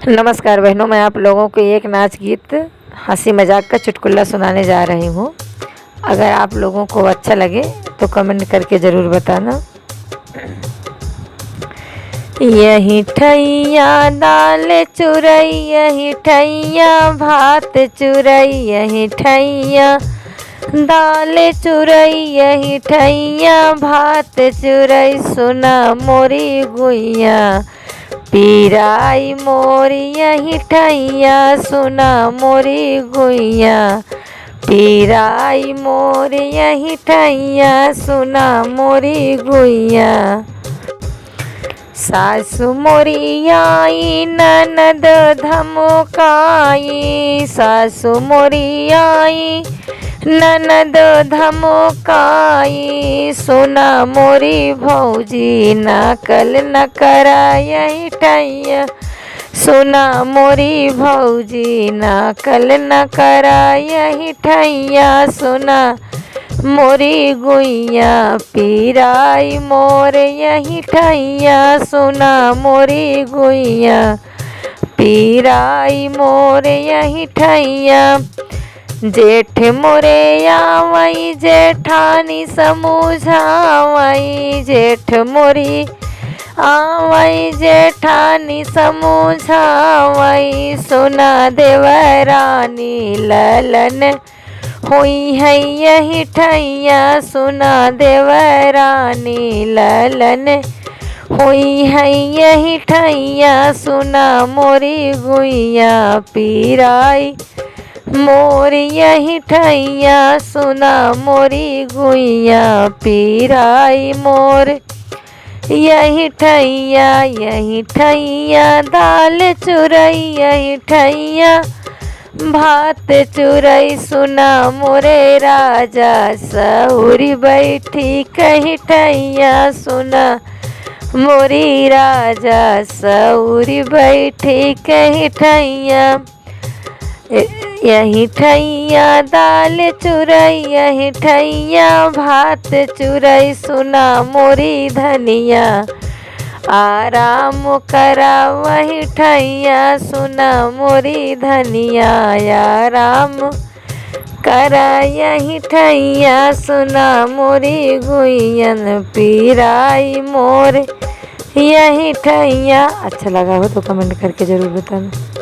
नमस्कार बहनों, मैं आप लोगों को एक नाच गीत हंसी मजाक का चुटकुला सुनाने जा रही हूँ। अगर आप लोगों को अच्छा लगे तो कमेंट करके ज़रूर बताना। यही ठैया दाल चुरई, यही ठैया भात चुरई, यही ठैया दाल चुरई, यही ठैया भात चुरई, सुना मोरी गुइया पीराई मोरी, यही ठैया सुना मोरी गुइया पीराई मोरी, यही ठैया सुना मोरी गुइया। सासु मोरी आई ननद धमकाई, सासु मोरी आई ननद धमकाई, सुना मोरी भौजी नकल न करा, यही ठैया सुना मोरी भौजी नकल न करा, यही ठैया सुना मोरी गुइया पीराई मोर, यही ठैया सुना मोरी गुइया पीराई मोर, यही ठैया। जेठ मोरे आवई जेठानी समझावई, जेठ मोरी आवई जेठानी समझावई, सुना देवरानी ललन हुई है, यही ठैया सुना देवरानी ललन हुई है, यही ठैया सुना मोरी गुइया पीराई मोर, यही ठैया सुना मोरी गुइया पीराई मोर, यही ठैया, यही ठैया दाल चुरई, यही ठैया भात चुरई, सुना मोरे राजा सहुरी बैठी, कही ठैया सुना मोरी राजा सहुरी बैठी, कही ठैया यही ठैया दाल चुरई, यही ठैया भात चुरई, सुना मोरी धनिया आराम करा, वही ठैया सुना मोरी धनिया आराम करा, यही ठैया सुना मोरी गुइयन पीराई मोर, यही ठैया। अच्छा लगा हो तो कमेंट करके ज़रूर बताना।